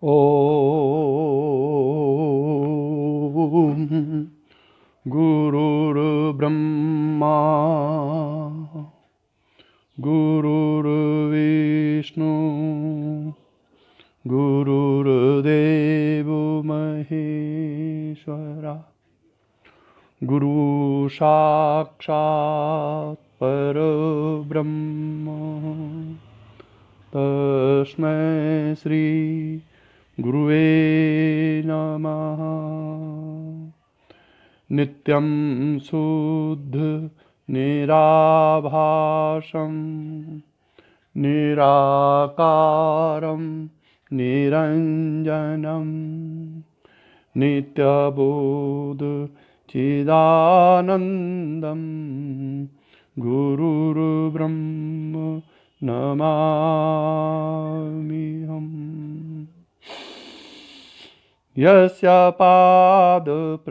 ॐ गुरुर्ब्रह्मा गुरुर्विष्णु गुरुर्देवो महेश्वरा गुरु साक्षात् परब्रह्म तस्मै श्री गुरुवे नमः। नित्यं शुद्ध निराभासं निराकारं निरञ्जनं नित्यबोध चिदानन्दं गुरुर्ब्रह्म नमाम्यहम्। यस्य पादप्रभाधस्ता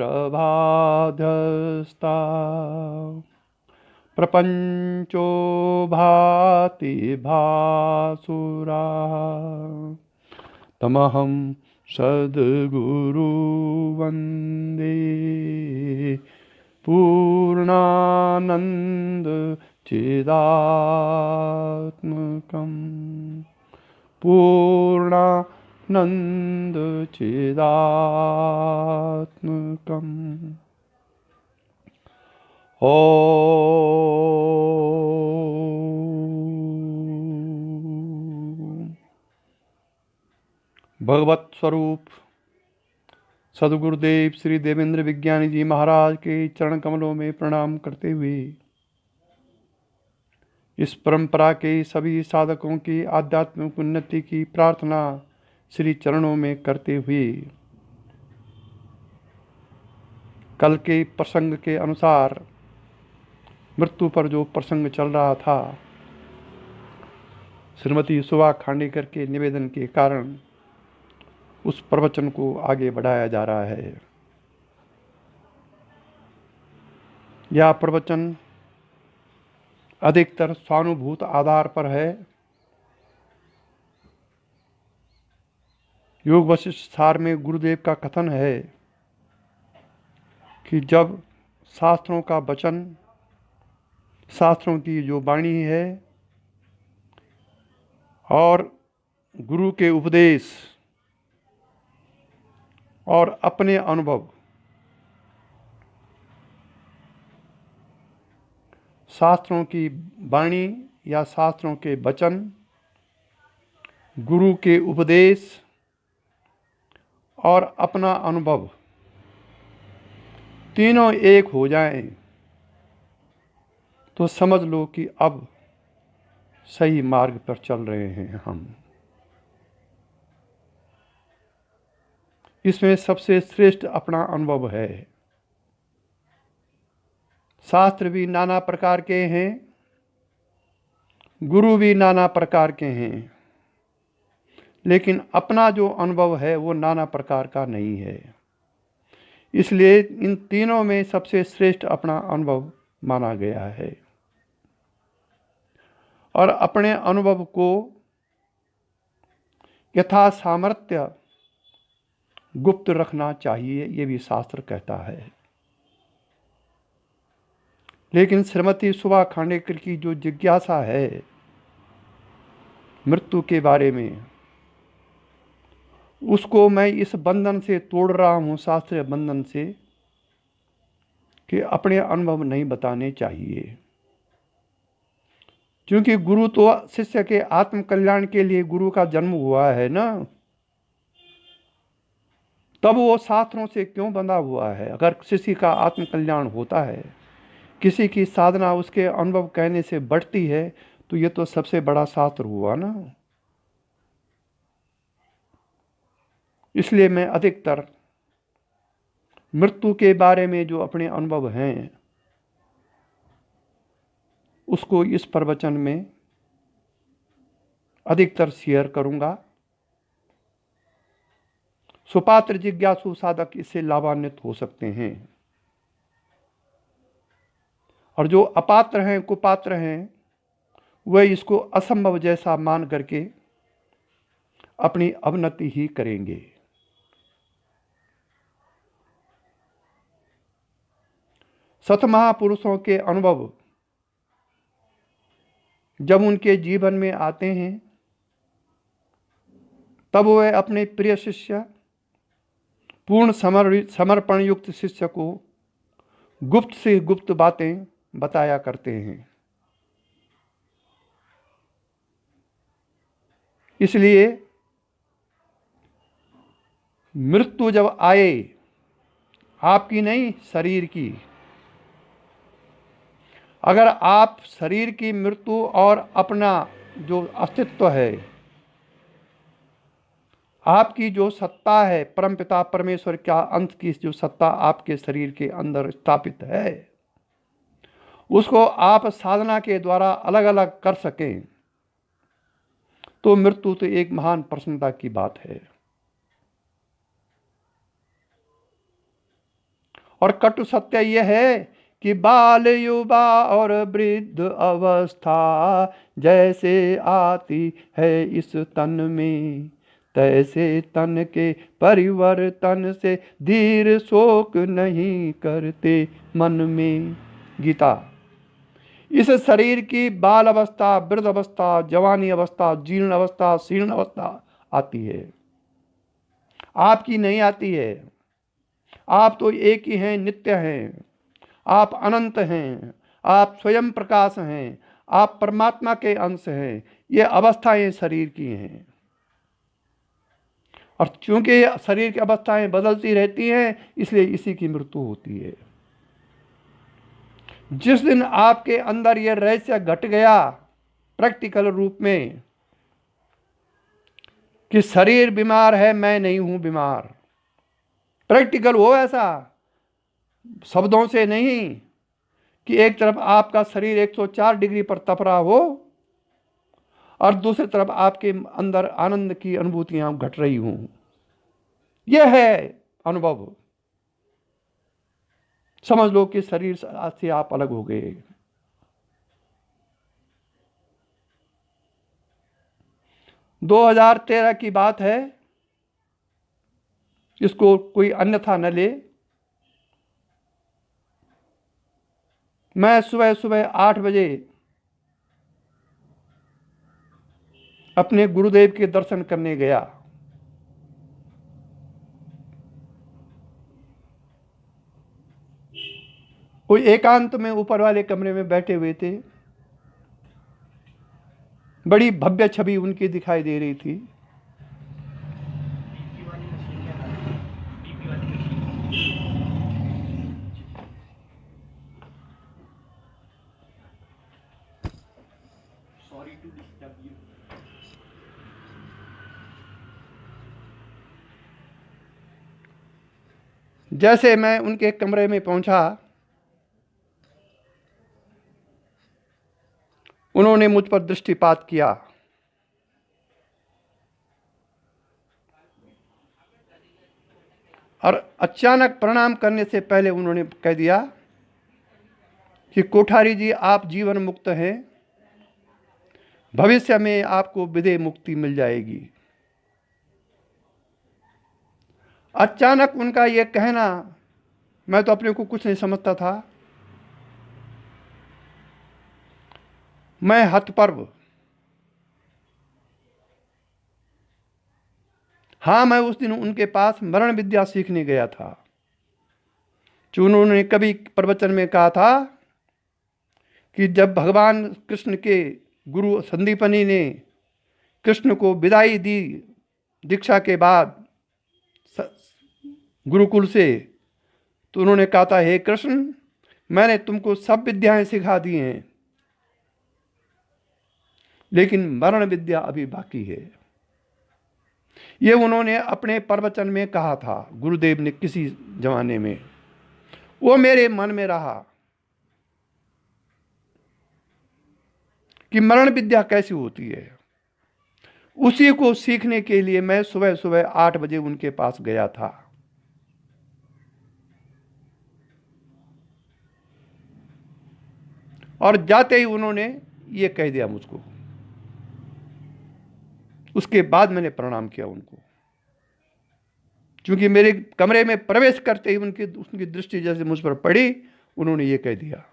प्रपञ्चो भाति भासुरा तमहं सद्गुरु वन्दे पूर्णानन्द चिदात्मकम् पूर्णानन्द चिदात्मकम्। ॐ भगवत स्वरूप सद्गुरुदेव श्री देवेंद्र विज्ञानी जी महाराज के चरण कमलों में प्रणाम करते हुए इस परंपरा के सभी साधकों की आध्यात्मिक उन्नति की प्रार्थना श्री चरणों में करते हुए कल के प्रसंग के अनुसार मृत्यु पर जो प्रसंग चल रहा था, श्रीमती सुभा खांडेकर के निवेदन के कारण उस प्रवचन को आगे बढ़ाया जा रहा है। यह प्रवचन अधिकतर स्वानुभूत आधार पर है। योग वशिष्ठ सार में गुरुदेव का कथन है कि जब शास्त्रों का वचन, शास्त्रों की जो वाणी है और गुरु के उपदेश और अपने अनुभव, शास्त्रों की वाणी या शास्त्रों के वचन, गुरु के उपदेश और अपना अनुभव तीनों एक हो जाएं तो समझ लो कि अब सही मार्ग पर चल रहे हैं हम। इसमें सबसे श्रेष्ठ अपना अनुभव है। शास्त्र भी नाना प्रकार के हैं, गुरु भी नाना प्रकार के हैं, लेकिन अपना जो अनुभव है वो नाना प्रकार का नहीं है। इसलिए इन तीनों में सबसे श्रेष्ठ अपना अनुभव माना गया है और अपने अनुभव को यथा सामर्थ्य गुप्त रखना चाहिए, ये भी शास्त्र कहता है। लेकिन श्रीमती सुभा खांडेकर की जो जिज्ञासा है मृत्यु के बारे में, उसको मैं इस बंधन से तोड़ रहा हूँ, शास्त्रीय बंधन से, कि अपने अनुभव नहीं बताने चाहिए। क्योंकि गुरु तो शिष्य के आत्म कल्याण के लिए गुरु का जन्म हुआ है ना, तब वो शास्त्रों से क्यों बंधा हुआ है? अगर शिष्य का आत्म कल्याण होता है, किसी की साधना उसके अनुभव कहने से बढ़ती है, तो ये तो सबसे बड़ा शास्त्र हुआ ना। इसलिए मैं अधिकतर मृत्यु के बारे में जो अपने अनुभव हैं उसको इस प्रवचन में अधिकतर शेयर करूंगा। सुपात्र जिज्ञासु साधक इससे लाभान्वित हो सकते हैं और जो अपात्र हैं, कुपात्र हैं, वह इसको असंभव जैसा मान करके अपनी अवनति ही करेंगे। सत महापुरुषों के अनुभव जब उनके जीवन में आते हैं तब वह अपने प्रिय शिष्य, पूर्ण समर्पण युक्त शिष्य को गुप्त से गुप्त बातें बताया करते हैं। इसलिए मृत्यु जब आए, आपकी नहीं शरीर की, अगर आप शरीर की मृत्यु और अपना जो अस्तित्व है, आपकी जो सत्ता है, परमपिता परमेश्वर का अंश की जो सत्ता आपके शरीर के अंदर स्थापित है, उसको आप साधना के द्वारा अलग अलग कर सकें तो मृत्यु तो एक महान प्रसन्नता की बात है। और कटु सत्य यह है कि बाल, युवा और वृद्ध अवस्था जैसे आती है इस तन में, तैसे तन के परिवर्तन से धीर शोक नहीं करते मन में। गीता। इस शरीर की बाल अवस्था, वृद्ध अवस्था, जवानी अवस्था, जीर्ण अवस्था, शीर्ण अवस्था आती है, आपकी नहीं आती है। आप तो एक ही हैं, नित्य हैं, आप अनंत हैं, आप स्वयं प्रकाश हैं, आप परमात्मा के अंश हैं। ये अवस्थाएं शरीर की हैं, और चूंकि शरीर की अवस्थाएं बदलती रहती हैं, इसलिए इसी की मृत्यु होती है। जिस दिन आपके अंदर यह रहस्य घट गया प्रैक्टिकल रूप में कि शरीर बीमार है, मैं नहीं हूं बीमार, प्रैक्टिकल हो, ऐसा शब्दों से नहीं कि एक तरफ आपका शरीर 104 डिग्री पर तप रहा हो और दूसरी तरफ आपके अंदर आनंद की अनुभूतियां घट रही हों। यह है अनुभव। समझ लो कि शरीर से आप अलग हो गए। दो 2013 की बात है, इसको कोई अन्यथा न ले। मैं सुबह सुबह 8 बजे अपने गुरुदेव के दर्शन करने गया। कोई एकांत में ऊपर वाले कमरे में बैठे हुए थे, बड़ी भव्य छवि उनकी दिखाई दे रही थी। जैसे मैं उनके कमरे में पहुंचा, उन्होंने मुझ पर दृष्टिपात किया और अचानक प्रणाम करने से पहले उन्होंने कह दिया कि कोठारी जी, आप जीवन मुक्त हैं, भविष्य में आपको विदेह मुक्ति मिल जाएगी। अचानक उनका यह कहना, मैं तो अपने को कुछ नहीं समझता था। मैं हतपर्व, हाँ, मैं उस दिन उनके पास मरण विद्या सीखने गया था। जो उन्होंने कभी प्रवचन में कहा था कि जब भगवान कृष्ण के गुरु संदीपनी ने कृष्ण को विदाई दी दीक्षा के बाद गुरुकुल से, तो उन्होंने कहा था, हे कृष्ण, मैंने तुमको सब विद्याएं सिखा दी हैं, लेकिन मरण विद्या अभी बाकी है। ये उन्होंने अपने प्रवचन में कहा था, गुरुदेव ने किसी जमाने में। वो मेरे मन में रहा कि मरण विद्या कैसी होती है। उसी को सीखने के लिए मैं सुबह सुबह 8 बजे उनके पास गया था। और जाते ही उन्होंने ये कह दिया मुझको उसके बाद मैंने प्रणाम किया उनको, क्योंकि मेरे कमरे में प्रवेश करते ही उनकी दृष्टि जैसे मुझ पर पड़ी, उन्होंने ये कह दिया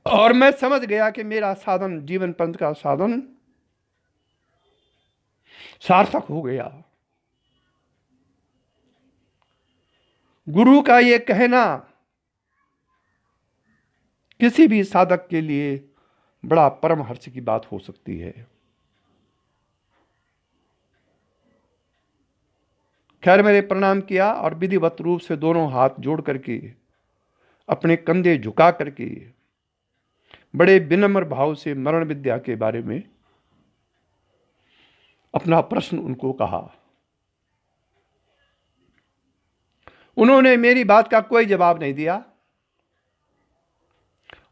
और मैं समझ गया कि मेरा साधन, जीवन पंथ का साधन सार्थक हो गया। गुरु का ये कहना किसी भी साधक के लिए बड़ा परम हर्ष की बात हो सकती है। खैर, मैंने प्रणाम किया और विधिवत रूप से दोनों हाथ जोड़ करके, अपने कंधे झुका करके, बड़े विनम्र भाव से मरण विद्या के बारे में अपना प्रश्न उनको कहा। उन्होंने मेरी बात का कोई जवाब नहीं दिया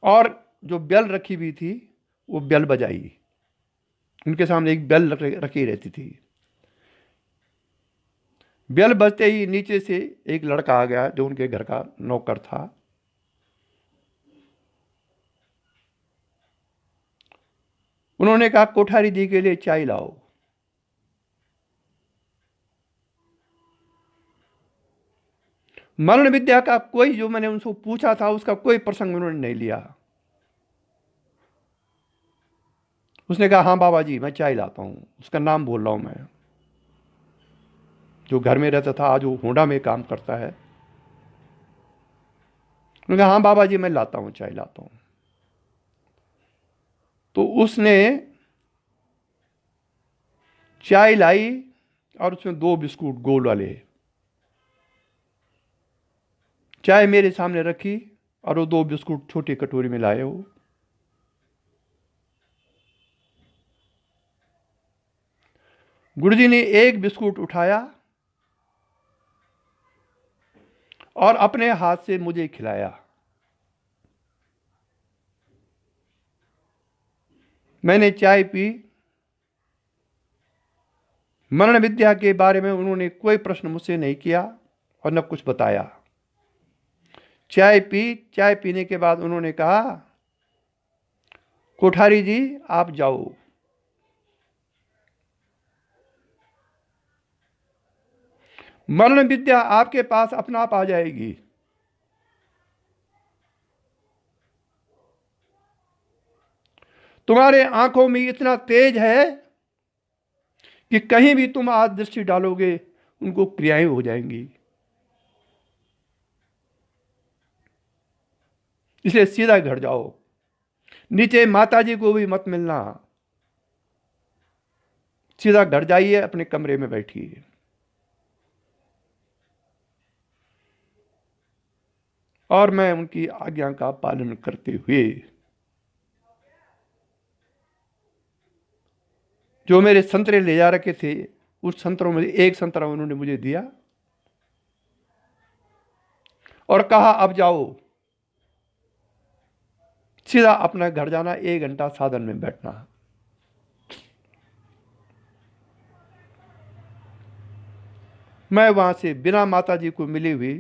और जो बेल रखी हुई थी वो बेल बजाई। उनके सामने एक बेल रखी रहती थी। बेल बजते ही नीचे से एक लड़का आ गया जो उनके घर का नौकर था। उन्होंने कहा, कोठारी जी के लिए चाय लाओ। मरण विद्या का कोई, जो मैंने उनसे पूछा था, उसका कोई प्रसंग उन्होंने नहीं लिया। उसने कहा, हाँ बाबा जी, मैं चाय लाता हूं। उसका नाम बोल रहा हूं मैं, जो घर में रहता था, आज वो होंडा में काम करता है। उन्होंने कहा, हाँ बाबा जी, मैं लाता हूं, चाय लाता हूं। तो उसने चाय लाई और उसमें 2 बिस्कुट गोल वाले चाय मेरे सामने रखी और वो 2 बिस्कुट छोटी कटोरी में लाए हो। गुरुजी ने एक बिस्कुट उठाया और अपने हाथ से मुझे खिलाया। मैंने चाय पी। मरण विद्या के बारे में उन्होंने कोई प्रश्न मुझसे नहीं किया और न कुछ बताया। चाय पी। चाय पीने के बाद उन्होंने कहा, कोठारी जी आप जाओ। मरण विद्या आपके पास अपना आप आ जाएगी। तुम्हारे आंखों में इतना तेज है कि कहीं भी तुम आज दृष्टि डालोगे उनको क्रियाएं हो जाएंगी। इसलिए सीधा घर जाओ। नीचे माताजी को भी मत मिलना। सीधा घर जाइए, अपने कमरे में बैठिए। और मैं उनकी आज्ञा का पालन करते हुए, जो मेरे संतरे ले जा रखे थे, उस संतरों में एक संतरा उन्होंने मुझे दिया और कहा, अब जाओ, सीधा अपना घर जाना, 1 घंटा साधन में बैठना। मैं वहां से बिना माताजी को मिली हुई,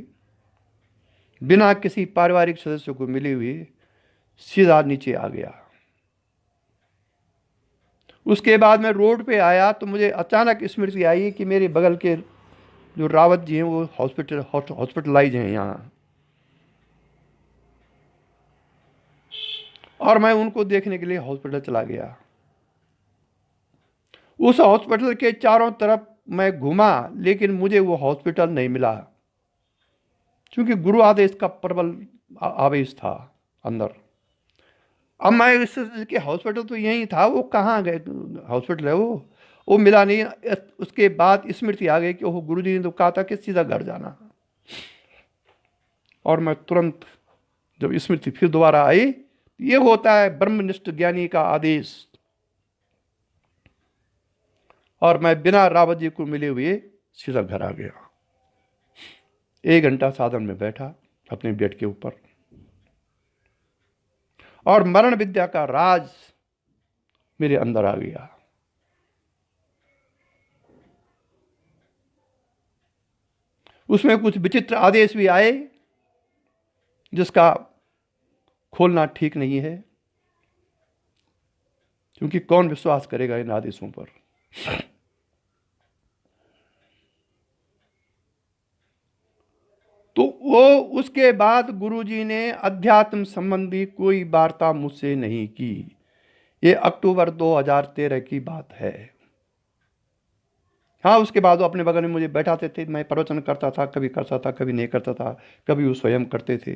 बिना किसी पारिवारिक सदस्य को मिली हुई, सीधा नीचे आ गया। उसके बाद मैं रोड पे आया तो मुझे अचानक स्मृति आई कि मेरे बगल के जो रावत जी हैं वो हॉस्पिटलाइज हैं यहाँ, और मैं उनको देखने के लिए हॉस्पिटल चला गया। उस हॉस्पिटल के चारों तरफ मैं घूमा, लेकिन मुझे वो हॉस्पिटल नहीं मिला, क्योंकि गुरु आदेश का प्रबल आवेश था अंदर। अब मैं इस के हॉस्पिटल तो यही था, वो कहाँ गए हॉस्पिटल है वो मिला नहीं। उसके बाद स्मृति आ गई कि ओह, गुरुजी ने तो कहा था कि सीधा घर जाना। और मैं तुरंत, जब स्मृति फिर दोबारा आई, ये होता है ब्रह्मनिष्ठ ज्ञानी का आदेश। और मैं बिना रावत जी को मिले हुए सीधा घर आ गया। 1 घंटा साधन में बैठा अपने बेड के ऊपर, और मरण विद्या का राज मेरे अंदर आ गया। उसमें कुछ विचित्र आदेश भी आए जिसका खोलना ठीक नहीं है। क्योंकि कौन विश्वास करेगा इन आदेशों पर। तो वो उसके बाद गुरुजी ने अध्यात्म संबंधी कोई वार्ता मुझसे नहीं की। ये अक्टूबर 2013 की बात है। हाँ, उसके बाद वो अपने बगल में मुझे बैठाते थे, मैं प्रवचन करता था, कभी करता था, कभी नहीं करता था, कभी वो स्वयं करते थे।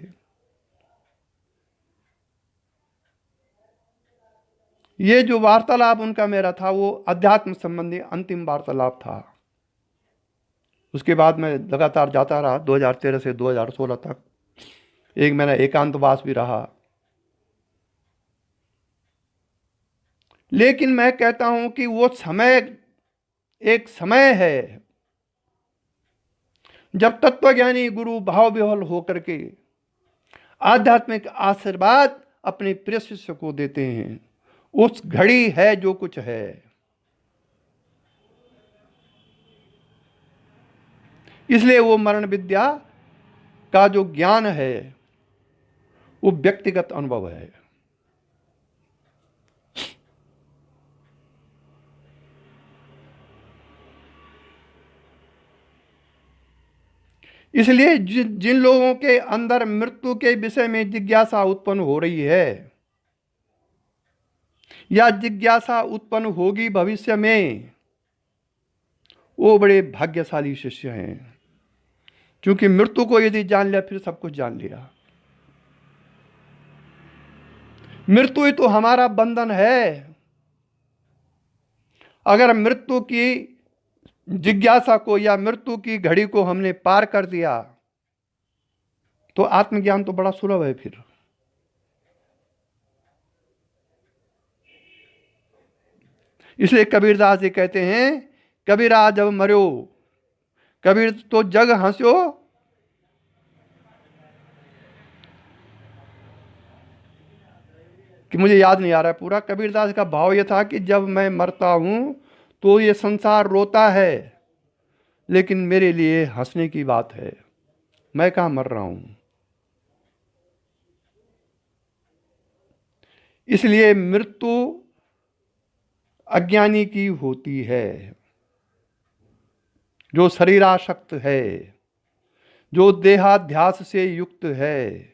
ये जो वार्तालाप उनका मेरा था वो अध्यात्म संबंधी अंतिम वार्तालाप था। उसके बाद मैं लगातार जाता रहा 2013 से 2016 तक। एक महीना एकांतवास भी रहा। लेकिन मैं कहता हूं कि वो समय एक समय है जब तत्वज्ञानी गुरु भाव विह्वल होकर के आध्यात्मिक आशीर्वाद अपने प्रिय शिष्य को देते हैं। उस घड़ी है जो कुछ है। इसलिए वो मरण विद्या का जो ज्ञान है वो व्यक्तिगत अनुभव है। इसलिए जिन लोगों के अंदर मृत्यु के विषय में जिज्ञासा उत्पन्न हो रही है या जिज्ञासा उत्पन्न होगी भविष्य में, वो बड़े भाग्यशाली शिष्य हैं। क्योंकि मृत्यु को यदि जान लिया फिर सब कुछ जान लिया। मृत्यु ही तो हमारा बंधन है। अगर मृत्यु की जिज्ञासा को या मृत्यु की घड़ी को हमने पार कर दिया तो आत्मज्ञान तो बड़ा सुलभ है फिर। इसलिए कबीरदास जी कहते हैं, कबीरा जब मरो, कबीर तो जग हंस्यो, कि मुझे याद नहीं आ रहा है पूरा। कबीरदास का भाव यह था कि जब मैं मरता हूं तो ये संसार रोता है, लेकिन मेरे लिए हंसने की बात है। मैं कहां मर रहा हूं। इसलिए मृत्यु अज्ञानी की होती है, जो शरीरासक्त है, जो देहाध्यास से युक्त है,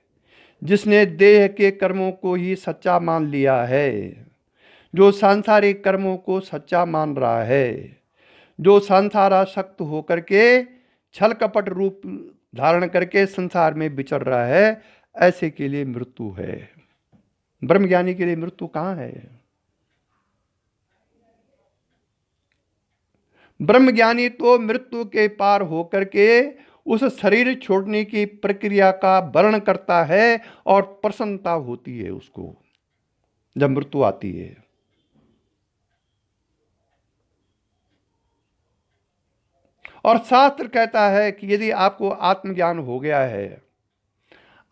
जिसने देह के कर्मों को ही सच्चा मान लिया है, जो सांसारिक कर्मों को सच्चा मान रहा है, जो संसारासक्त होकर के छल कपट रूप धारण करके संसार में विचर रहा है, ऐसे के लिए मृत्यु है। ब्रह्मज्ञानी के लिए मृत्यु कहां है। ब्रह्मज्ञानी तो मृत्यु के पार होकर के उस शरीर छोड़ने की प्रक्रिया का वर्णन करता है और प्रसन्नता होती है उसको जब मृत्यु आती है। और शास्त्र कहता है कि यदि आपको आत्मज्ञान हो गया है,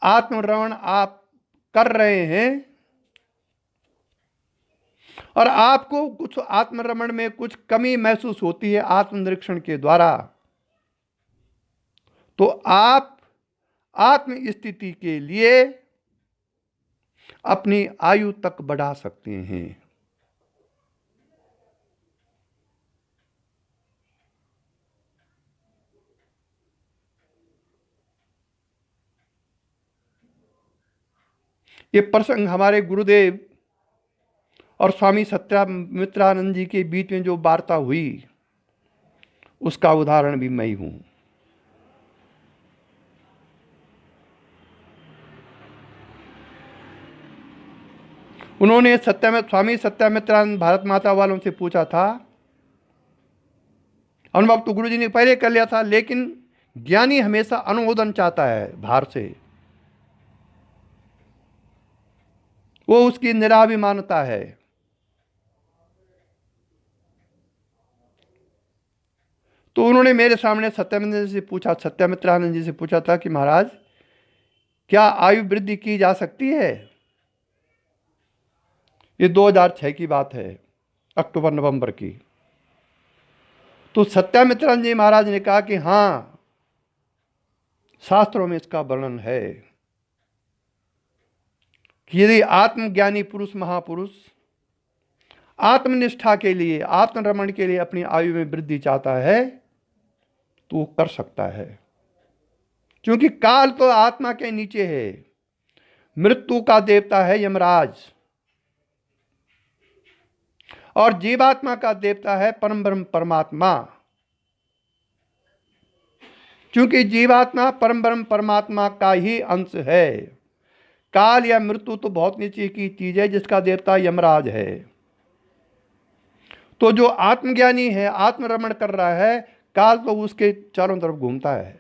आत्मरमण आप कर रहे हैं और आपको कुछ आत्मरमण में कुछ कमी महसूस होती है आत्मनिरीक्षण के द्वारा, तो आप आत्म स्थिति के लिए अपनी आयु तक बढ़ा सकते हैं। ये प्रसंग हमारे गुरुदेव और स्वामी सत्यामित्रानंद जी के बीच में जो वार्ता हुई उसका उदाहरण भी मैं ही हूं। उन्होंने स्वामी सत्यामित्रानंद भारत माता वालों से पूछा था, अनुभव तो गुरु जी ने पहले कर लिया था, लेकिन ज्ञानी हमेशा अनुमोदन चाहता है बाहर से, वो उसकी निराभिमानता है। तो उन्होंने मेरे सामने सत्यामित्रानंद जी से पूछा था कि महाराज, क्या आयु वृद्धि की जा सकती है। ये 2006 की बात है, अक्टूबर नवंबर की। तो सत्यामित्रानंद जी महाराज ने कहा कि हाँ, शास्त्रों में इसका वर्णन है कि यदि आत्मज्ञानी पुरुष महापुरुष आत्मनिष्ठा के लिए, आत्मरमण के लिए अपनी आयु में वृद्धि चाहता है तो वो कर सकता है, क्योंकि काल तो आत्मा के नीचे है। मृत्यु का देवता है यमराज और जीवात्मा का देवता है परम ब्रह्म परमात्मा। क्योंकि जीवात्मा परम ब्रह्म परमात्मा का ही अंश है। काल या मृत्यु तो बहुत नीचे की चीज है जिसका देवता यमराज है। तो जो आत्मज्ञानी है, आत्मरमण कर रहा है, काल तो उसके चारों तरफ घूमता है।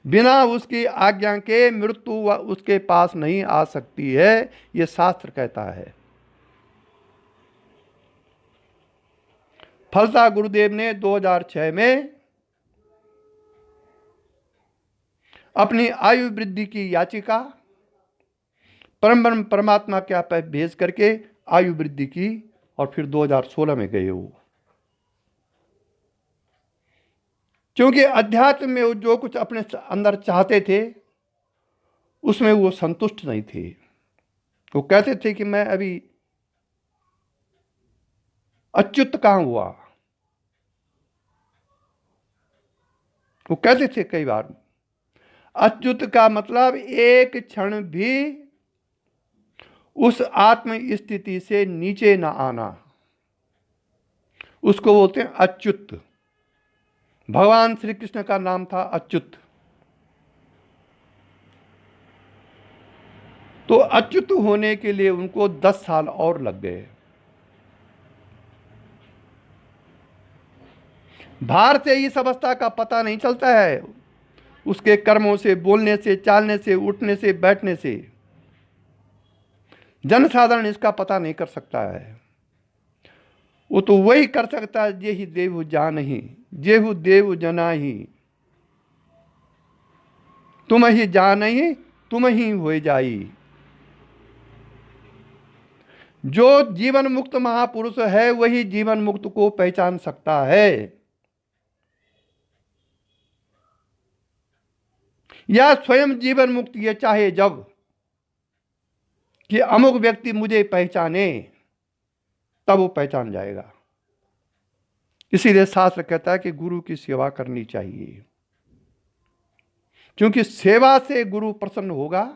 बिना उसकी आज्ञा के मृत्यु उसके पास नहीं आ सकती है, यह शास्त्र कहता है। फलता गुरुदेव ने 2006 में अपनी आयु वृद्धि की याचिका परम ब्रह्म परमात्मा के आप भेज करके आयु वृद्धि की और फिर 2016 में गए वो। क्योंकि अध्यात्म में वो जो कुछ अपने अंदर चाहते थे उसमें वो संतुष्ट नहीं थे। वो कहते थे कि मैं अभी अच्युत कहां हुआ। वो कहते थे कई बार, अच्युत का मतलब एक क्षण भी उस आत्म स्थिति से नीचे ना आना, उसको बोलते हैं अच्युत। भगवान श्री कृष्ण का नाम था अच्युत। तो अच्युत होने के लिए उनको 10 साल और लग गए। बाहर से इस अवस्था का पता नहीं चलता है, उसके कर्मों से, बोलने से, चालने से, उठने से, बैठने से जनसाधारण इसका पता नहीं कर सकता है। वो तो वही कर सकता है जे ही देव जान ही, जेहु देव जना ही, तुम ही जान ही, तुम ही हो जाई। जो जीवन मुक्त महापुरुष है वही जीवन मुक्त को पहचान सकता है। या स्वयं जीवन मुक्त ये चाहे जब कि अमुक व्यक्ति मुझे पहचाने, तब वो पहचान जाएगा। इसीलिए शास्त्र कहता है कि गुरु की सेवा करनी चाहिए, क्योंकि सेवा से गुरु प्रसन्न होगा।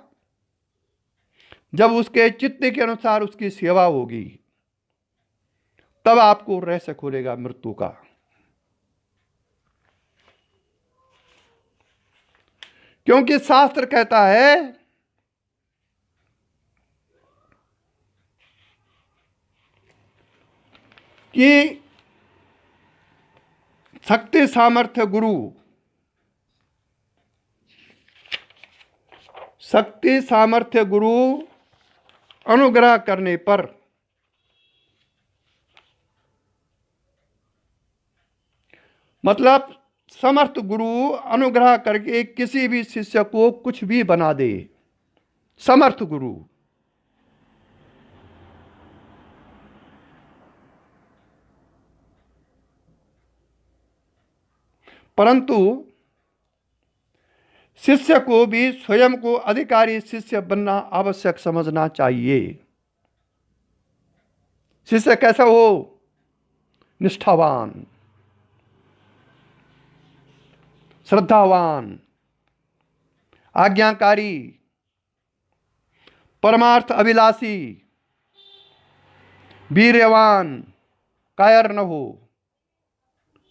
जब उसके चित्त के अनुसार उसकी सेवा होगी तब आपको रहस्य खुलेगा मृत्यु का। क्योंकि शास्त्र कहता है कि शक्ति सामर्थ्य गुरु, शक्ति सामर्थ्य गुरु अनुग्रह करने पर मतलब समर्थ गुरु अनुग्रह करके किसी भी शिष्य को कुछ भी बना दे। समर्थ गुरु। परंतु शिष्य को भी स्वयं को अधिकारी शिष्य बनना आवश्यक समझना चाहिए। शिष्य कैसा हो? निष्ठावान, श्रद्धावान, आज्ञाकारी, परमार्थ अभिलाषी, वीर्यवान, कायर न हो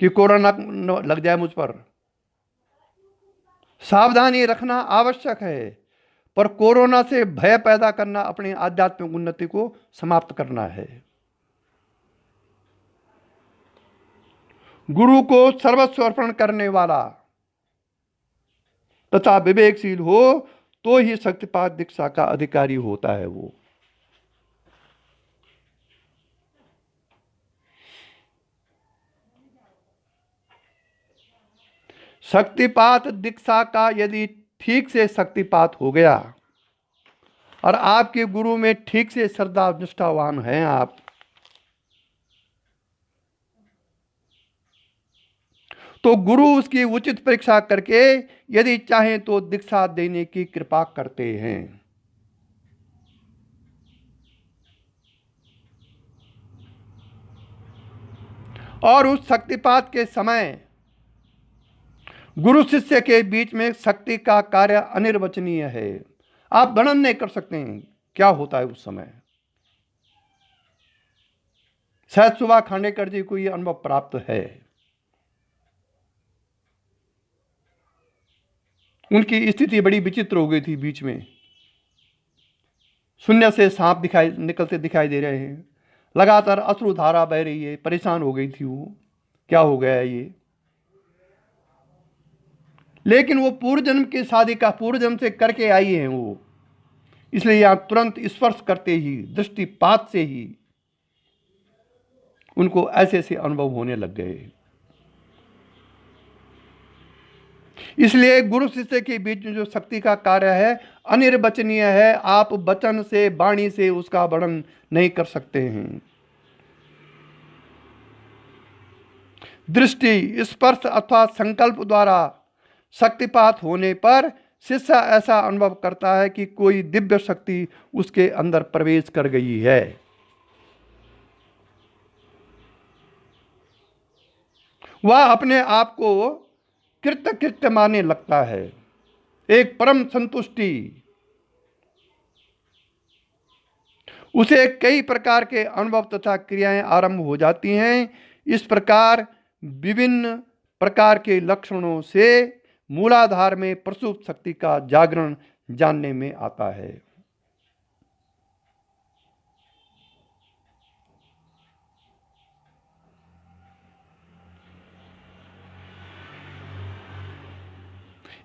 कि कोरोना लग जाए मुझ पर। सावधानी रखना आवश्यक है, पर कोरोना से भय पैदा करना अपनी आध्यात्मिक उन्नति को समाप्त करना है। गुरु को सर्वस्व अर्पण करने वाला तथा विवेकशील हो तो ही शक्तिपात दीक्षा का अधिकारी होता है। वो शक्तिपात दीक्षा का यदि ठीक से शक्तिपात हो गया और आपके गुरु में ठीक से श्रद्धा निष्ठावान हैं आप, तो गुरु उसकी उचित परीक्षा करके यदि चाहें तो दीक्षा देने की कृपा करते हैं। और उस शक्तिपात के समय गुरु शिष्य के बीच में शक्ति का कार्य अनिर्वचनीय है। आप वर्णन नहीं कर सकते हैं क्या होता है उस समय। शायद सुबह खांडेकर जी को यह अनुभव प्राप्त है। उनकी स्थिति बड़ी विचित्र हो गई थी। बीच में शून्य से सांप निकलते दिखाई दे रहे हैं, लगातार अश्रुधारा बह रही है, परेशान हो गई थी वो, क्या हो गया है ये। लेकिन वो पूर्व जन्म की शादी का पूर्व जन्म से करके आई हैं वो, इसलिए यहां तुरंत स्पर्श करते ही, दृष्टिपात से ही उनको ऐसे ऐसे अनुभव होने लग गए। इसलिए गुरु शिष्य के बीच में जो शक्ति का कार्य है अनिर्वचनीय है। आप वचन से, वाणी से उसका वर्णन नहीं कर सकते हैं। दृष्टि, स्पर्श अथवा संकल्प द्वारा शक्तिपात होने पर शिष्य ऐसा अनुभव करता है कि कोई दिव्य शक्ति उसके अंदर प्रवेश कर गई है। वह अपने आप को कृत्य कृत्य मानने लगता है। एक परम संतुष्टि, उसे कई प्रकार के अनुभव तथा क्रियाएं आरंभ हो जाती हैं। इस प्रकार विभिन्न प्रकार के लक्षणों से मूलाधार में प्रसुप्त शक्ति का जागरण जानने में आता है।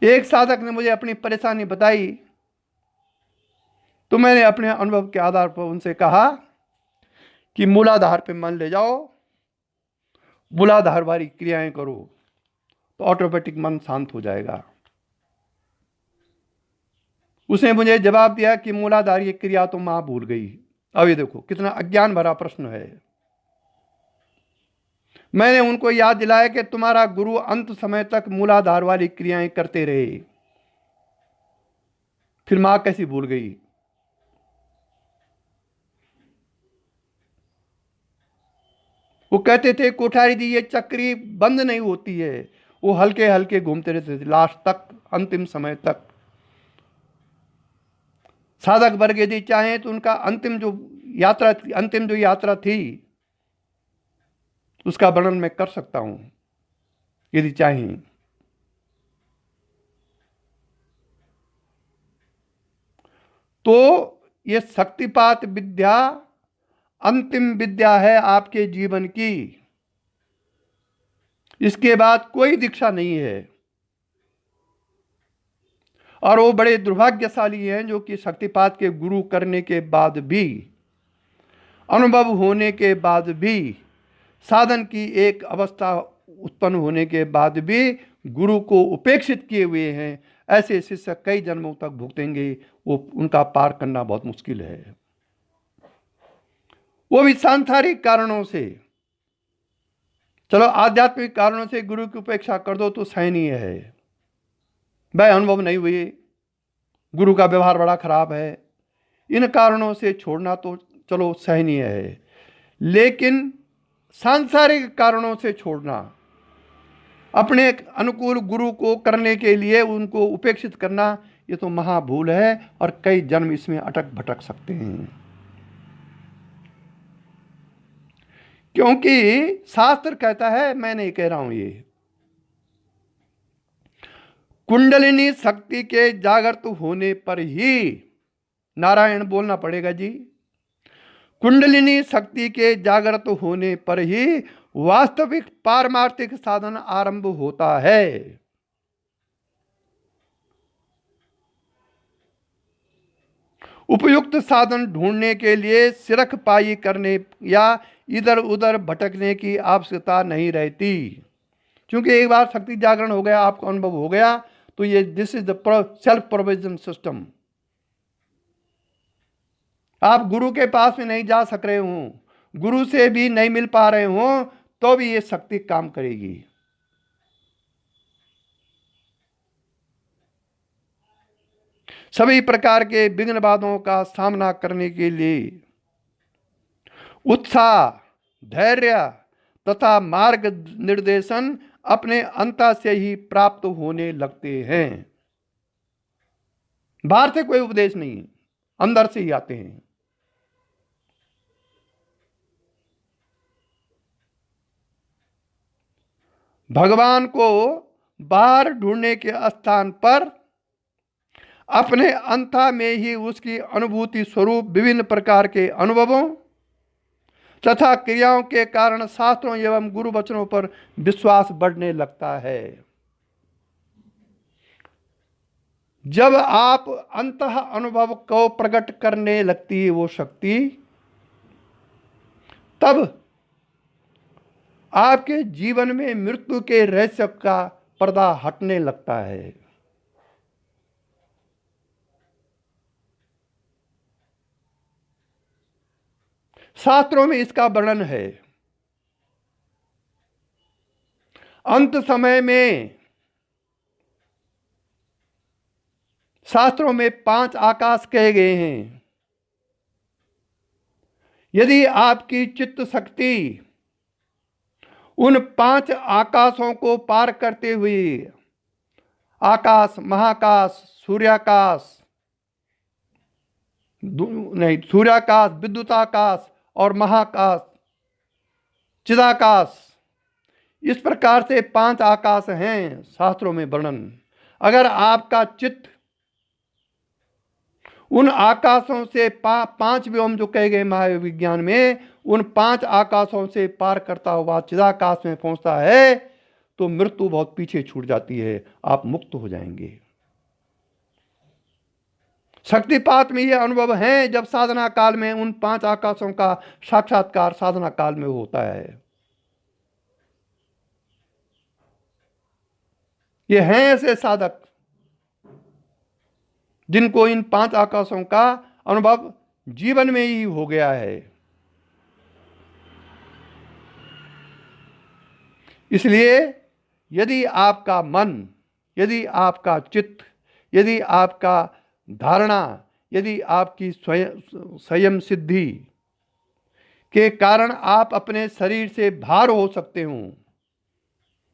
एक साधक ने मुझे अपनी परेशानी बताई तो मैंने अपने अनुभव के आधार पर उनसे कहा कि मूलाधार पे मन ले जाओ, मूलाधार वाली क्रियाएं करो तो ऑटोमेटिक मन शांत हो जाएगा। उसने मुझे जवाब दिया कि मूलाधार ये क्रिया तो मां भूल गई। अब ये देखो कितना अज्ञान भरा प्रश्न है। मैंने उनको याद दिलाया कि तुम्हारा गुरु अंत समय तक मूलाधार वाली क्रियाएं करते रहे, फिर मां कैसी भूल गई। वो कहते थे कोठारी जी ये चक्री बंद नहीं होती है, वो हल्के हल्के घूमते रहते थे लास्ट तक, अंतिम समय तक। साधक वर्ग यदि चाहें तो उनका अंतिम जो यात्रा थी उसका वर्णन मैं कर सकता हूं यदि चाहें। तो ये शक्तिपात विद्या अंतिम विद्या है आपके जीवन की। इसके बाद कोई दीक्षा नहीं है। और वो बड़े दुर्भाग्यशाली हैं जो कि शक्तिपात के गुरु करने के बाद भी, अनुभव होने के बाद भी, साधन की एक अवस्था उत्पन्न होने के बाद भी गुरु को उपेक्षित किए हुए हैं। ऐसे शिष्य कई जन्मों तक भुगतेंगे। वो उनका पार करना बहुत मुश्किल है, वो भी सांसारिक कारणों से। चलो आध्यात्मिक कारणों से गुरु की उपेक्षा कर दो तो सहनीय है, वह अनुभव नहीं हुए, गुरु का व्यवहार बड़ा खराब है, इन कारणों से छोड़ना तो चलो सहनीय है। लेकिन सांसारिक कारणों से छोड़ना, अपने अनुकूल गुरु को करने के लिए उनको उपेक्षित करना, ये तो महाभूल है और कई जन्म इसमें अटक भटक सकते हैं। क्योंकि शास्त्र कहता है, मैं नहीं कह रहा हूं ये, कुंडलिनी शक्ति के जागृत होने पर ही, नारायण बोलना पड़ेगा जी, कुंडलिनी शक्ति के जागृत होने पर ही वास्तविक पारमार्थिक साधन आरंभ होता है। उपयुक्त साधन ढूंढने के लिए सिरक पाई करने या इधर उधर भटकने की आवश्यकता नहीं रहती। क्योंकि एक बार शक्ति जागरण हो गया, आपको अनुभव हो गया, तो ये this is the self provision system. आप गुरु के पास में नहीं जा सक रहे हो, गुरु से भी नहीं मिल पा रहे हो, तो भी ये शक्ति काम करेगी। सभी प्रकार के विघ्न बाधाओं का सामना करने के लिए उत्साह, धैर्य, तथा मार्ग निर्देशन अपने अंतर से ही प्राप्त होने लगते हैं। बाहर से कोई उपदेश नहीं, अंदर से ही आते हैं। भगवान को बाहर ढूंढने के स्थान पर अपने अंतर में ही उसकी अनुभूति स्वरूप विभिन्न प्रकार के अनुभवों तथा क्रियाओं के कारण शास्त्रों एवं गुरु वचनों पर विश्वास बढ़ने लगता है। जब आप अंतः अनुभव को प्रकट करने लगती है वो शक्ति, तब आपके जीवन में मृत्यु के रहस्य का पर्दा हटने लगता है। शास्त्रों में इसका वर्णन है। अंत समय में शास्त्रों में 5 आकाश कहे गए हैं। यदि आपकी चित्त शक्ति उन 5 आकाशों को पार करते हुए आकाश, महाकाश, सूर्याकाश, सूर्याकाश, विद्युताकाश और महाकाश, चिदाकाश, इस प्रकार से 5 आकाश हैं शास्त्रों में वर्णन। अगर आपका चित्त उन आकाशों से 5 व्योम जो कहे गए महाविज्ञान में, उन 5 आकाशों से पार करता हुआ चिदाकाश में पहुंचता है तो मृत्यु बहुत पीछे छूट जाती है, आप मुक्त हो जाएंगे। शक्तिपात में ये अनुभव है जब साधना काल में उन 5 आकाशों का साक्षात्कार साधना काल में होता है। ये हैं ऐसे साधक जिनको इन 5 आकाशों का अनुभव जीवन में ही हो गया है। इसलिए यदि आपका मन, यदि आपका चित्त, यदि आपका धारणा, यदि आपकी स्वयं सिद्धि के कारण आप अपने शरीर से भार हो सकते हो,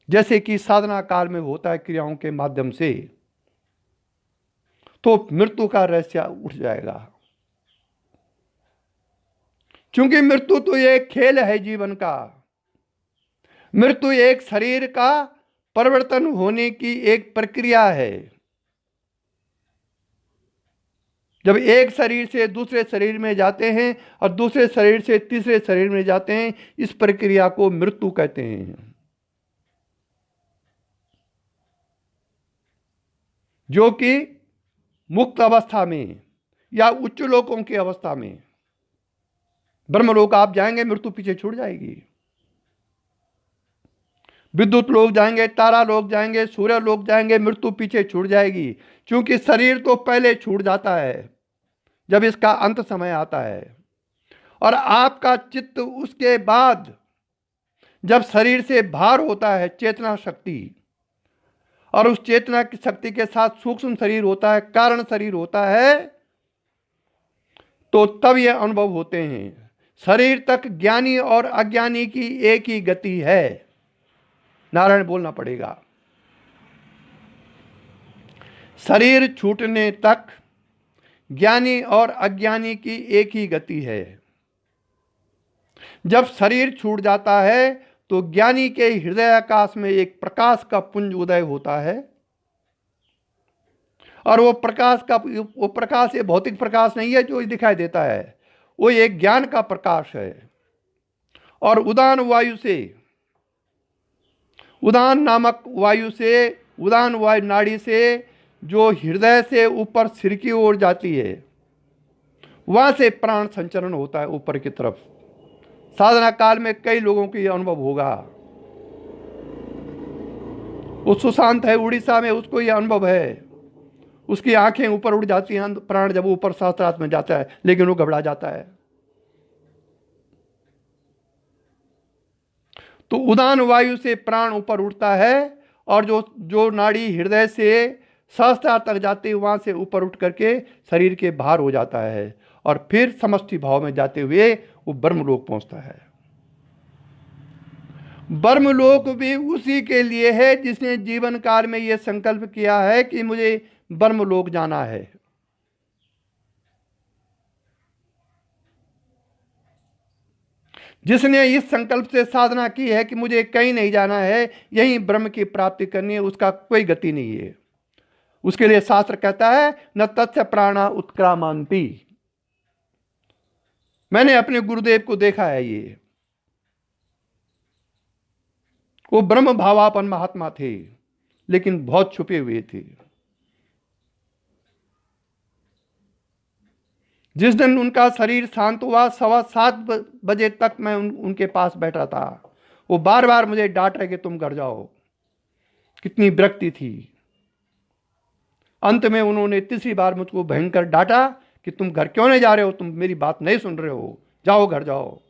जैसे कि साधना काल में होता है क्रियाओं के माध्यम से, तो मृत्यु का रहस्य उठ जाएगा। क्योंकि मृत्यु तो एक खेल है जीवन का। मृत्यु एक शरीर का परिवर्तन होने की एक प्रक्रिया है। जब एक शरीर से दूसरे शरीर में जाते हैं और दूसरे शरीर से तीसरे शरीर में जाते हैं, इस प्रक्रिया को मृत्यु कहते हैं। जो कि मुक्त अवस्था में या उच्च लोकों की अवस्था में, ब्रह्मलोक आप जाएंगे मृत्यु पीछे छूट जाएगी। विद्युत लोक जाएंगे, तारा लोक जाएंगे, सूर्य लोक जाएंगे, मृत्यु पीछे छूट जाएगी। क्योंकि शरीर तो पहले छूट जाता है जब इसका अंत समय आता है, और आपका चित्त उसके बाद जब शरीर से भार होता है चेतना शक्ति, और उस चेतना की शक्ति के साथ सूक्ष्म शरीर होता है, कारण शरीर होता है, तो तब ये अनुभव होते हैं। शरीर तक ज्ञानी और अज्ञानी की एक ही गति है, नारायण बोलना पड़ेगा। शरीर छूटने तक ज्ञानी और अज्ञानी की एक ही गति है। जब शरीर छूट जाता है तो ज्ञानी के हृदय आकाश में एक प्रकाश का पुंज उदय होता है, और वो प्रकाश ये भौतिक प्रकाश नहीं है जो दिखाई देता है, वो एक ज्ञान का प्रकाश है। और उदान वायु से, उदान नामक वायु से, उदान वायु नाड़ी से जो हृदय से ऊपर सिर की ओर जाती है, वहां से प्राण संचरण होता है ऊपर की तरफ। साधना काल में कई लोगों को यह अनुभव होगा। वो सुशांत है उड़ीसा में, उसको यह अनुभव है। उसकी आंखें ऊपर उड़ जाती हैं प्राण जब ऊपर शास्त्रार्थ में जाता है, लेकिन वो घबरा जाता है। तो उदान वायु से प्राण ऊपर उठता है, और जो नाड़ी हृदय से सहस्त्रार्थ तक जाती है, वहां से ऊपर उठ करके शरीर के बाहर हो जाता है, और फिर समष्टि भाव में जाते हुए वो ब्रह्मलोक पहुंचता है। ब्रह्मलोक भी उसी के लिए है जिसने जीवन काल में यह संकल्प किया है कि मुझे ब्रह्मलोक जाना है। जिसने इस संकल्प से साधना की है कि मुझे कहीं नहीं जाना है, यही ब्रह्म की प्राप्ति करनी है, उसका कोई गति नहीं है। उसके लिए शास्त्र कहता है न तत्स्य प्राणा उत्क्रामंती। मैंने अपने गुरुदेव को देखा है, ये वो ब्रह्म भावापन महात्मा थे, लेकिन बहुत छुपे हुए थे। जिस दिन उनका शरीर शांत हुआ, 7:15 तक मैं उनके पास बैठा था। वो बार बार मुझे डांट रहे कि तुम घर जाओ। कितनी विरक्ति थी। अंत में उन्होंने तीसरी बार मुझको भयंकर डांटा कि तुम घर क्यों नहीं जा रहे हो, तुम मेरी बात नहीं सुन रहे हो, जाओ घर जाओ।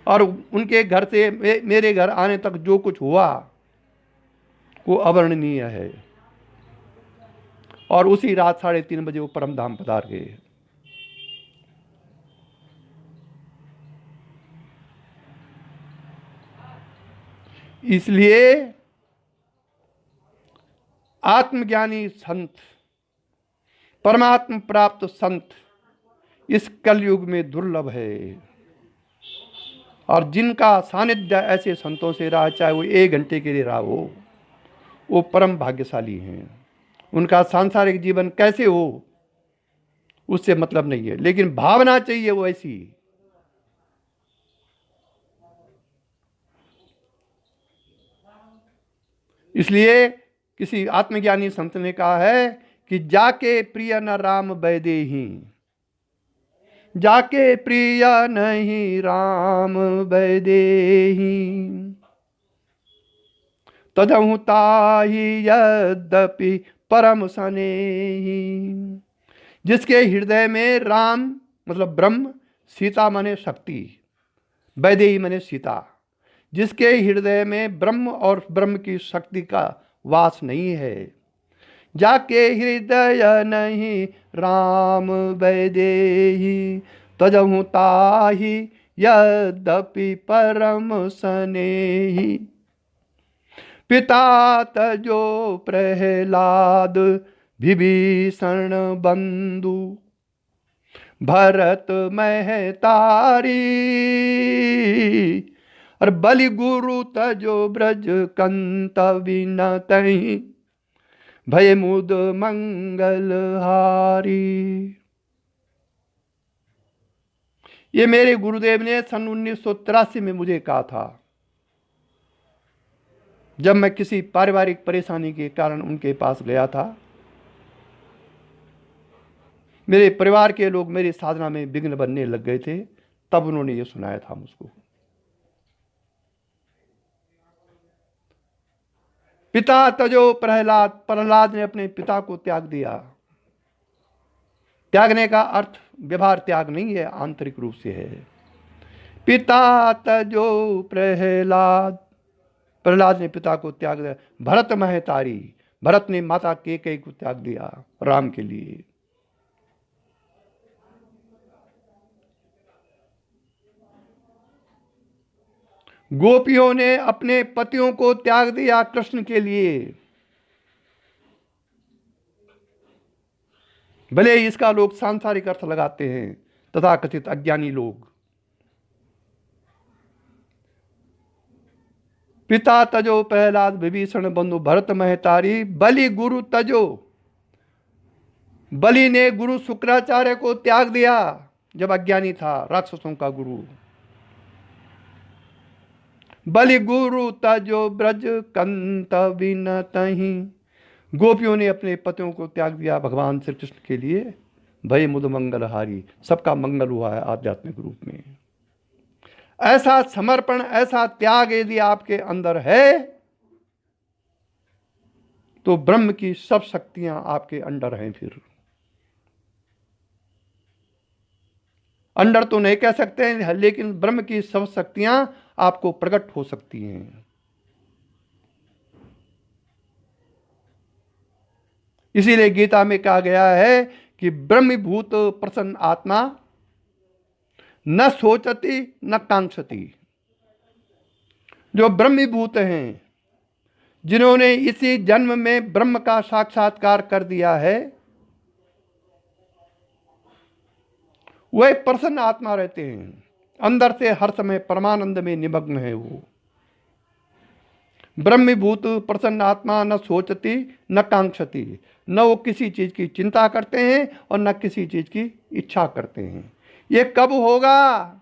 और उनके घर से मेरे घर आने तक जो कुछ हुआ वो अवर्णनीय है। और उसी रात 3:30 बजे वो परम धाम पधार गए। इसलिए आत्मज्ञानी संत, परमात्मा प्राप्त संत इस कलयुग में दुर्लभ है। और जिनका सानिध्य ऐसे संतों से रहा, चाहे वो 1 घंटे के लिए रहा हो, वो परम भाग्यशाली हैं। उनका सांसारिक जीवन कैसे हो उससे मतलब नहीं है, लेकिन भावना चाहिए वो ऐसी। इसलिए किसी आत्मज्ञानी संत ने कहा है कि जाके प्रिय न राम वैदेही, जाके प्रिय नहीं राम वैदेही, तदहु ताहि यद्यपि परम स्नेही। जिसके हृदय में राम मतलब ब्रह्म, सीता माने शक्ति, वैदेही माने सीता, जिसके हृदय में ब्रह्म और ब्रह्म की शक्ति का वास नहीं है, जाके हृदय नहीं राम वैदेही, तजहु ताहि यद्यपि परम स्नेही। पिता तजो प्रहलाद विभीषण बंधु, भरत महतारी, और बलि गुरु तजो ब्रज कंत विनतहि, भय मुद मंगल हारी। ये मेरे गुरुदेव ने सन 1983 में मुझे कहा था, जब मैं किसी पारिवारिक परेशानी के कारण उनके पास गया था। मेरे परिवार के लोग मेरी साधना में विघ्न बनने लग गए थे, तब उन्होंने ये सुनाया था मुझको। पिता तजो प्रहलाद, प्रहलाद ने अपने पिता को त्याग दिया। त्यागने का अर्थ व्यवहार त्याग नहीं है, आंतरिक रूप से है। पिता तजो प्रहलाद, प्रहलाद ने पिता को त्याग दिया। भरत महतारी, भरत ने माता कैकेयी को त्याग दिया राम के लिए। गोपियों ने अपने पतियों को त्याग दिया कृष्ण के लिए। भले इसका लोग सांसारिक अर्थ लगाते हैं, तथाकथित अज्ञानी लोग। पिता तजो प्रहलाद विभीषण बंधु, भरत महतारी, बलि गुरु तजो। बलि ने गुरु शुक्राचार्य को त्याग दिया जब अज्ञानी था, राक्षसों का गुरु। बलि गुरु तजो ब्रज कंत विनतहि, गोपियों ने अपने पतियों को त्याग दिया भगवान श्री कृष्ण के लिए। भय मुद मंगलहारी, सबका मंगल हुआ है आध्यात्मिक रूप में। ऐसा समर्पण, ऐसा त्याग यदि आपके अंदर है तो ब्रह्म की सब शक्तियां आपके अंडर हैं। फिर अंडर तो नहीं कह सकते हैं, लेकिन ब्रह्म की सब शक्तियां आपको प्रकट हो सकती हैं। इसीलिए गीता में कहा गया है कि ब्रह्मभूत प्रसन्न आत्मा न सोचती न कांक्षती। जो ब्रह्मीभूत हैं, जिन्होंने इसी जन्म में ब्रह्म का साक्षात्कार कर दिया है, वह प्रसन्न आत्मा रहते हैं। अंदर से हर समय परमानंद में निमग्न है। वो ब्रह्मीभूत प्रसन्न आत्मा न सोचती न कांक्षती, न वो किसी चीज की चिंता करते हैं और न किसी चीज की इच्छा करते हैं। ये कब होगा?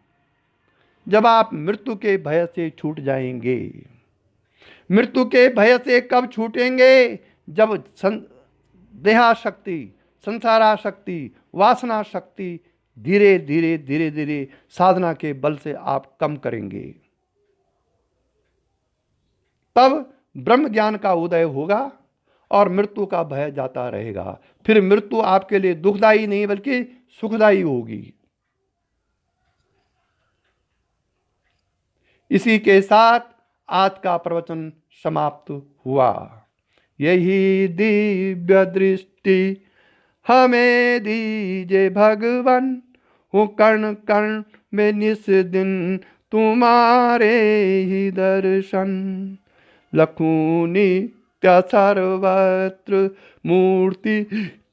जब आप मृत्यु के भय से छूट जाएंगे। मृत्यु के भय से कब छूटेंगे? जब देहाशक्ति, संसाराशक्ति, वासना शक्ति धीरे धीरे धीरे धीरे साधना के बल से आप कम करेंगे। तब ब्रह्म ज्ञान का उदय होगा और मृत्यु का भय जाता रहेगा। फिर मृत्यु आपके लिए दुखदायी नहीं बल्कि सुखदायी होगी। इसी के साथ आज का प्रवचन समाप्त हुआ। यही दिव्य दृष्टि हमें दीजे भगवान, हो कर्ण कर्ण में निस दिन तुम्हारे ही दर्शन। लखूं नित्य सर्वत्र मूर्ति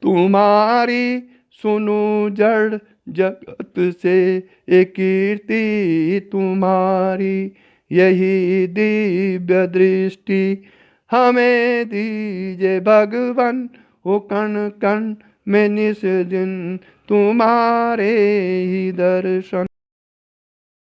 तुम्हारी, सुनो जड़ जगत से एक कीर्ति तुम्हारी। यही दिव्य दृष्टि हमें दीजे भगवान, हो कण कण में निस दिन तुम्हारे ही दर्शन।